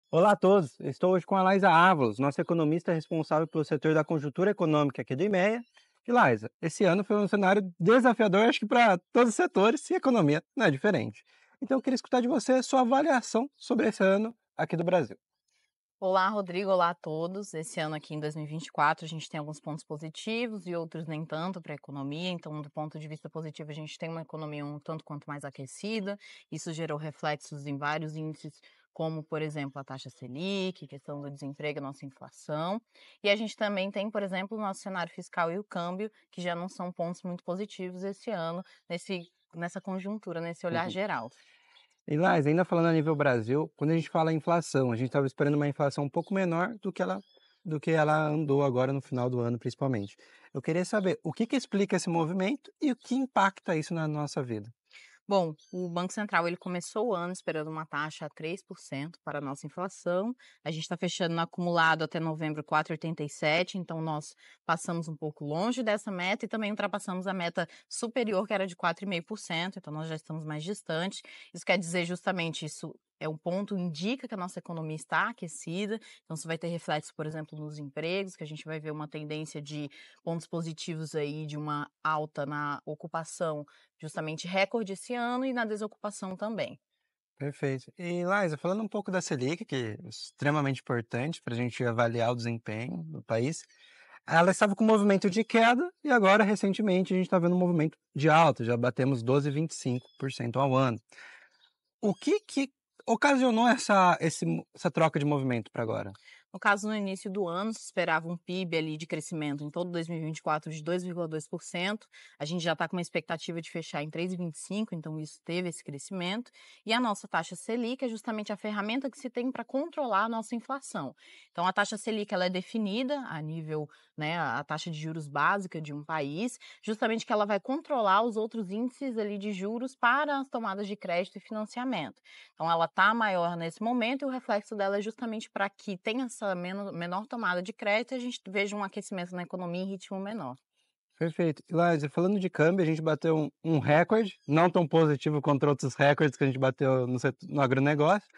Olá a todos, estou hoje com a Laisa Ávalos, nossa economista responsável pelo setor da conjuntura econômica aqui do IMEA. E Laisa, esse ano foi um cenário desafiador, acho que para todos os setores e economia não é diferente. Então eu queria escutar de você a sua avaliação sobre esse ano aqui do Brasil. Olá, Rodrigo. Olá a todos. Esse ano aqui em 2024 a gente tem alguns pontos positivos e outros nem tanto para a economia. Então, do ponto de vista positivo, a gente tem uma economia um tanto quanto mais aquecida. Isso gerou reflexos em vários índices, como, por exemplo, a taxa Selic, questão do desemprego, a nossa inflação. E a gente também tem, por exemplo, o nosso cenário fiscal e o câmbio, que já não são pontos muito positivos esse ano, nessa conjuntura, nesse olhar Uhum. geral. E Laisa, ainda falando a nível Brasil, quando a gente fala em inflação, a gente estava esperando uma inflação um pouco menor do que ela andou agora no final do ano, principalmente. Eu queria saber o que que explica esse movimento e o que impacta isso na nossa vida. Bom, o Banco Central ele começou o ano esperando uma taxa a 3% para a nossa inflação. A gente está fechando no acumulado até novembro 4,87, então nós passamos um pouco longe dessa meta e também ultrapassamos a meta superior, que era de 4,5%, então nós já estamos mais distantes. Isso quer dizer justamente isso. É um ponto, indica que a nossa economia está aquecida, então isso vai ter reflexo, por exemplo, nos empregos, que a gente vai ver uma tendência de pontos positivos aí, de uma alta na ocupação justamente recorde esse ano e na desocupação também. Perfeito. E Laisa, falando um pouco da Selic, que é extremamente importante para a gente avaliar o desempenho do país, ela estava com um movimento de queda e agora, recentemente, a gente está vendo um movimento de alta, já batemos 12,25% ao ano. O que que ocasionou essa troca de movimento para agora? No caso, no início do ano, se esperava um PIB ali de crescimento em todo 2024 de 2,2%. A gente já está com uma expectativa de fechar em 3,25%, então isso teve esse crescimento. E a nossa taxa Selic é justamente a ferramenta que se tem para controlar a nossa inflação. Então, a taxa Selic ela é definida a nível, né, a taxa de juros básica de um país, justamente que ela vai controlar os outros índices ali de juros para as tomadas de crédito e financiamento. Então ela está maior nesse momento e o reflexo dela é justamente para que tenha essa menor tomada de crédito e a gente veja um aquecimento na economia em ritmo menor. Perfeito. E Laisa, falando de câmbio, a gente bateu um recorde, não tão positivo contra outros recordes que a gente bateu no agronegócio,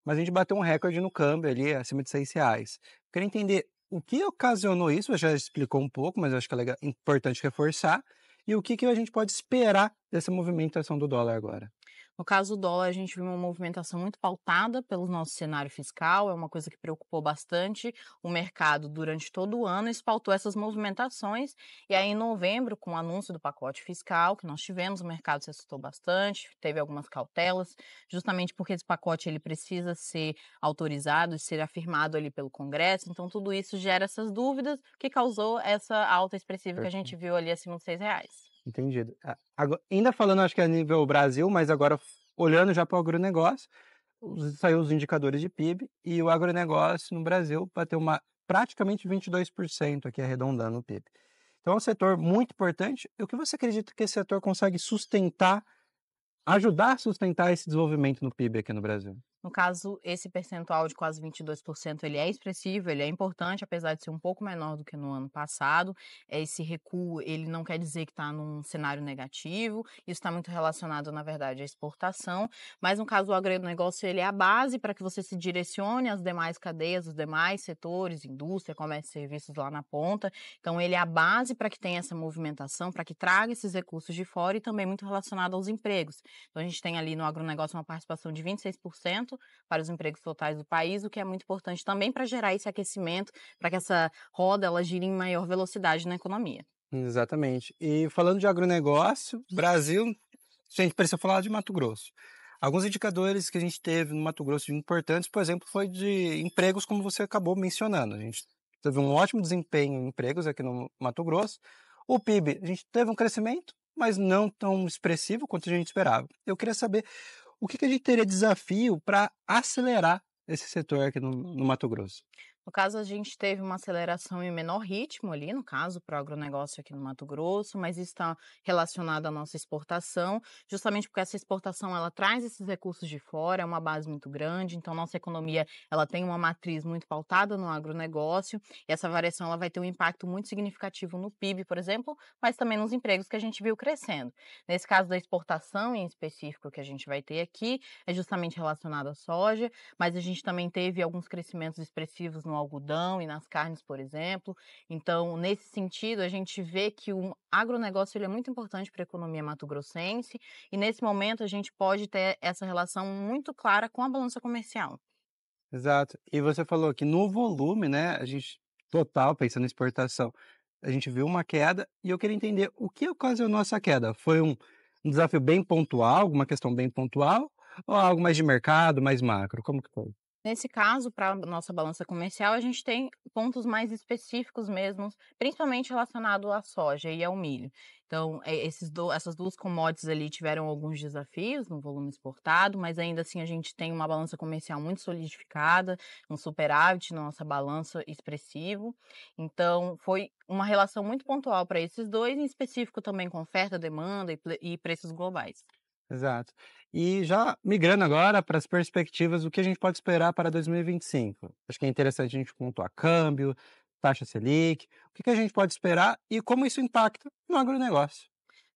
mas a gente bateu um recorde no câmbio ali, acima de R$ 6. Queria entender o que ocasionou isso, você já explicou um pouco, mas eu acho que é importante reforçar, e o que que a gente pode esperar dessa movimentação do dólar agora. No caso do dólar, a gente viu uma movimentação muito pautada pelo nosso cenário fiscal, é uma coisa que preocupou bastante o mercado durante todo o ano, isso pautou essas movimentações, e aí em novembro, com o anúncio do pacote fiscal que nós tivemos, o mercado se assustou bastante, teve algumas cautelas, justamente porque esse pacote ele precisa ser autorizado e ser afirmado ali pelo Congresso, então tudo isso gera essas dúvidas, que causou essa alta expressiva que a gente viu ali acima dos R$ 6. Entendido. Ainda falando, acho que a nível Brasil, mas agora olhando já para o agronegócio, saiu os indicadores de PIB e o agronegócio no Brasil bateu praticamente 22% aqui arredondando o PIB. Então é um setor muito importante. E o que você acredita que esse setor consegue sustentar, ajudar a sustentar esse desenvolvimento no PIB aqui no Brasil? No caso, esse percentual de quase 22% ele é expressivo, ele é importante, apesar de ser um pouco menor do que no ano passado. Esse recuo, ele não quer dizer que está num cenário negativo, isso está muito relacionado, na verdade, à exportação, mas no caso do agronegócio, ele é a base para que você se direcione às demais cadeias, os demais setores, indústria, comércio e serviços lá na ponta. Então, ele é a base para que tenha essa movimentação, para que traga esses recursos de fora e também muito relacionado aos empregos. Então, a gente tem ali no agronegócio uma participação de 26% para os empregos totais do país, o que é muito importante também para gerar esse aquecimento, para que essa roda ela gire em maior velocidade na economia. Exatamente. E falando de agronegócio, Brasil, a gente precisa falar de Mato Grosso. Alguns indicadores que a gente teve no Mato Grosso importantes, por exemplo, foi de empregos, como você acabou mencionando. A gente teve um ótimo desempenho em empregos aqui no Mato Grosso. O PIB, a gente teve um crescimento, mas não tão expressivo quanto a gente esperava. Eu queria saber o que que a gente teria desafio para acelerar esse setor aqui no Mato Grosso. No caso, a gente teve uma aceleração em menor ritmo ali, no caso, para o agronegócio aqui no Mato Grosso, mas isso está relacionado à nossa exportação, justamente porque essa exportação ela traz esses recursos de fora, é uma base muito grande, então nossa economia ela tem uma matriz muito pautada no agronegócio, e essa variação ela vai ter um impacto muito significativo no PIB, por exemplo, mas também nos empregos que a gente viu crescendo. Nesse caso da exportação em específico que a gente vai ter aqui, é justamente relacionado à soja, mas a gente também teve alguns crescimentos expressivos no algodão e nas carnes, por exemplo. Então, nesse sentido, a gente vê que o agronegócio ele é muito importante para a economia mato-grossense e nesse momento a gente pode ter essa relação muito clara com a balança comercial. Exato. E você falou que no volume, né, a gente total, pensando em exportação, a gente viu uma queda e eu queria entender o que ocasionou essa queda. Foi um desafio bem pontual, alguma questão bem pontual, ou algo mais de mercado, mais macro? Como que foi? Nesse caso, para a nossa balança comercial, a gente tem pontos mais específicos mesmos, principalmente relacionado à soja e ao milho. Então, essas duas commodities ali tiveram alguns desafios no volume exportado, mas ainda assim a gente tem uma balança comercial muito solidificada, um superávit na nossa balança expressivo. Então, foi uma relação muito pontual para esses dois, em específico também com oferta, demanda e preços globais. Exato. E já migrando agora para as perspectivas, o que a gente pode esperar para 2025? Acho que é interessante a gente pontuar câmbio, taxa Selic, o que que a gente pode esperar e como isso impacta no agronegócio.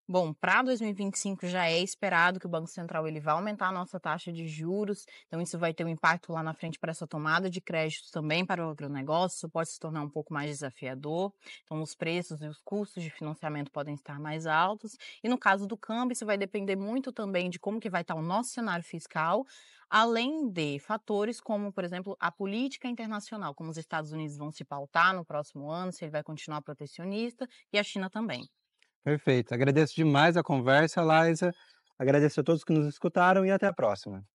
Bom, para 2025 já é esperado que o Banco Central ele vai aumentar a nossa taxa de juros, então isso vai ter um impacto lá na frente para essa tomada de créditos também para o agronegócio, isso pode se tornar um pouco mais desafiador, então os preços e os custos de financiamento podem estar mais altos, e no caso do câmbio isso vai depender muito também de como que vai estar o nosso cenário fiscal, além de fatores como, por exemplo, a política internacional, como os Estados Unidos vão se pautar no próximo ano, se ele vai continuar protecionista, e a China também. Perfeito. Agradeço demais a conversa, Laisa. Agradeço a todos que nos escutaram e até a próxima.